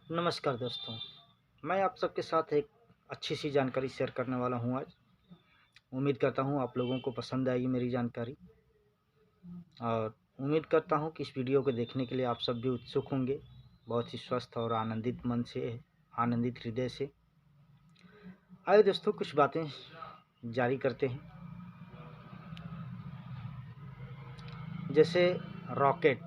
नमस्कार दोस्तों, मैं आप सबके साथ एक अच्छी सी जानकारी शेयर करने वाला हूँ आज। उम्मीद करता हूँ आप लोगों को पसंद आएगी मेरी जानकारी और उम्मीद करता हूँ कि इस वीडियो को देखने के लिए आप सब भी उत्सुक होंगे, बहुत ही स्वस्थ और आनंदित मन से, आनंदित हृदय से। आइए दोस्तों, कुछ बातें जारी करते हैं। जैसे रॉकेट।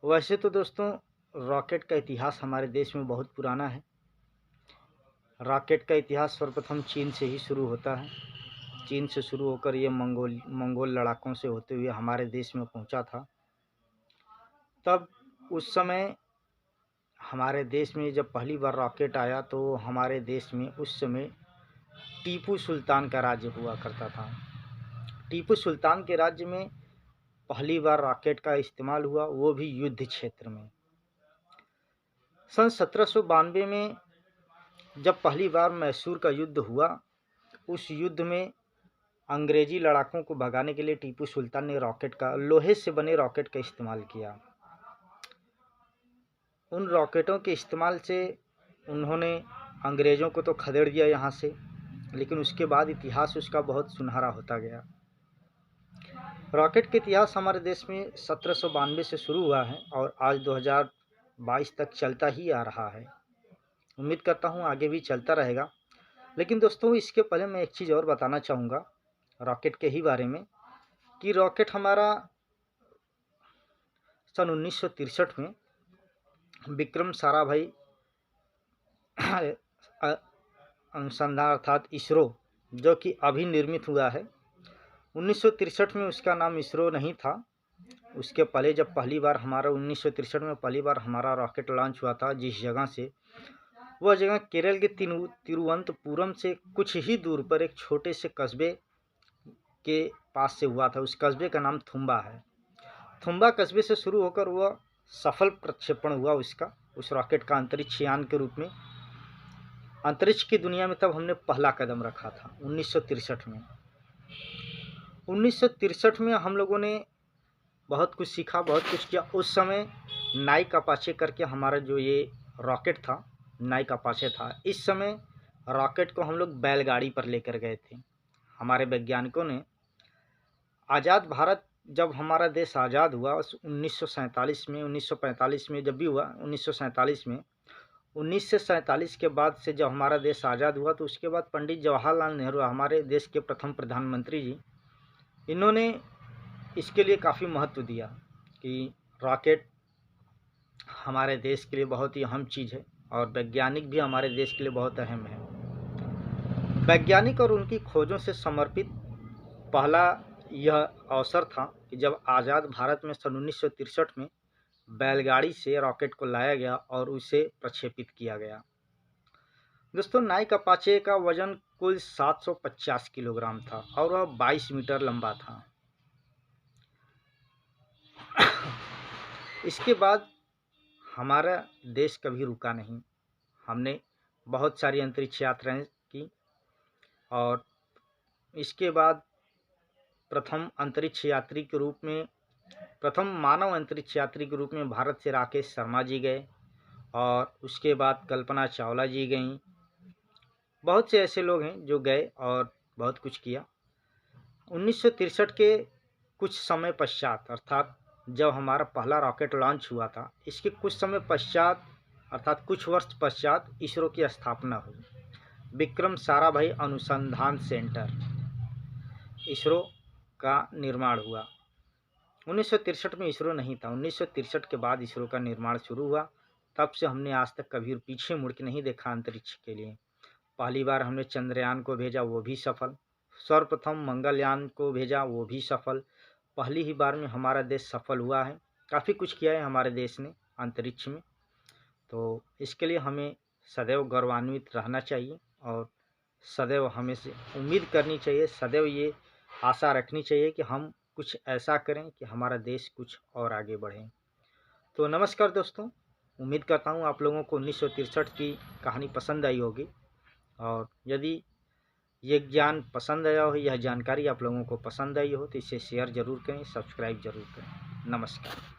वैसे तो दोस्तों रॉकेट का इतिहास हमारे देश में बहुत पुराना है। रॉकेट का इतिहास सर्वप्रथम चीन से ही शुरू होता है। चीन से शुरू होकर ये मंगोल लड़ाकों से होते हुए हमारे देश में पहुंचा था। तब उस समय हमारे देश में जब पहली बार रॉकेट आया तो हमारे देश में उस समय टीपू सुल्तान का राज्य हुआ करता था। टीपू सुल्तान के राज्य में पहली बार रॉकेट का इस्तेमाल हुआ, वो भी युद्ध क्षेत्र में। सन 1792 में जब पहली बार मैसूर का युद्ध हुआ, उस युद्ध में अंग्रेजी लड़ाकों को भगाने के लिए टीपू सुल्तान ने लोहे से बने रॉकेट का इस्तेमाल किया। उन रॉकेटों के इस्तेमाल से उन्होंने अंग्रेज़ों को तो खदेड़ दिया यहाँ से, लेकिन उसके बाद इतिहास उसका बहुत सुनहरा होता गया। रॉकेट का इतिहास हमारे देश में 1792 से शुरू हुआ है और आज 2022 तक चलता ही आ रहा है। उम्मीद करता हूँ आगे भी चलता रहेगा। लेकिन दोस्तों, इसके पहले मैं एक चीज़ और बताना चाहूँगा रॉकेट के ही बारे में, कि रॉकेट हमारा सन 1963 में विक्रम साराभाई अनुसंधान अर्थात इसरो, जो कि अभी निर्मित हुआ है। 1963 में उसका नाम इसरो नहीं था। उसके पहले जब पहली बार हमारा 1963 में पहली बार हमारा रॉकेट लॉन्च हुआ था, जिस जगह से, वह जगह केरल के तिरुवनंतपुरम से कुछ ही दूर पर एक छोटे से कस्बे के पास से हुआ था। उस कस्बे का नाम थुम्बा है। थुम्बा कस्बे से शुरू होकर वह सफल प्रक्षेपण हुआ उसका, उस रॉकेट का अंतरिक्ष यान के रूप में। अंतरिक्ष की दुनिया में तब हमने पहला कदम रखा था 1963 में। 1963 में हम लोगों ने बहुत कुछ सीखा, बहुत कुछ किया। उस समय नाइक अपाचे करके हमारा जो ये रॉकेट था, नाइक अपाचे था। इस समय रॉकेट को हम लोग बैलगाड़ी पर लेकर गए थे। हमारे वैज्ञानिकों ने आज़ाद भारत, जब हमारा देश आज़ाद हुआ 1945 में जब भी हुआ, 1947 में, 1947 के बाद से जब हमारा देश आज़ाद हुआ, तो उसके बाद पंडित जवाहरलाल नेहरू, हमारे देश के प्रथम प्रधानमंत्री जी, इन्होंने इसके लिए काफ़ी महत्व दिया कि रॉकेट हमारे देश के लिए बहुत ही अहम चीज़ है और वैज्ञानिक भी हमारे देश के लिए बहुत अहम है। वैज्ञानिक और उनकी खोजों से समर्पित पहला यह अवसर था कि जब आज़ाद भारत में सन 1963 में बैलगाड़ी से रॉकेट को लाया गया और उसे प्रक्षेपित किया गया। दोस्तों, नाइक अपाचे का वजन कुल 750 किलोग्राम था और वह 22 मीटर लंबा था। इसके बाद हमारा देश कभी रुका नहीं। हमने बहुत सारी अंतरिक्ष यात्राएं की और इसके बाद प्रथम मानव अंतरिक्ष यात्री के रूप में भारत से राकेश शर्मा जी गए और उसके बाद कल्पना चावला जी गईं। बहुत से ऐसे लोग हैं जो गए और बहुत कुछ किया। 1963 के कुछ समय पश्चात, अर्थात जब हमारा पहला रॉकेट लॉन्च हुआ था, इसके कुछ समय पश्चात अर्थात कुछ वर्ष पश्चात इसरो की स्थापना हुई। विक्रम साराभाई अनुसंधान सेंटर, इसरो का निर्माण हुआ। 1963 में इसरो नहीं था। 1963 के बाद इसरो का निर्माण शुरू हुआ। तब से हमने आज तक कभी पीछे मुड़ के नहीं देखा अंतरिक्ष के लिए। पहली बार हमने चंद्रयान को भेजा, वो भी सफल। सर्वप्रथम मंगलयान को भेजा, वो भी सफल। पहली ही बार में हमारा देश सफल हुआ है। काफ़ी कुछ किया है हमारे देश ने अंतरिक्ष में, तो इसके लिए हमें सदैव गौरवान्वित रहना चाहिए और सदैव हमें से उम्मीद करनी चाहिए, सदैव ये आशा रखनी चाहिए कि हम कुछ ऐसा करें कि हमारा देश कुछ और आगे बढ़े। तो नमस्कार दोस्तों, उम्मीद करता हूँ आप लोगों को 1963 की कहानी पसंद आई होगी और यदि ये ज्ञान पसंद आया हो, यह जानकारी आप लोगों को पसंद आई हो, तो इसे शेयर ज़रूर करें, सब्सक्राइब ज़रूर करें। नमस्कार।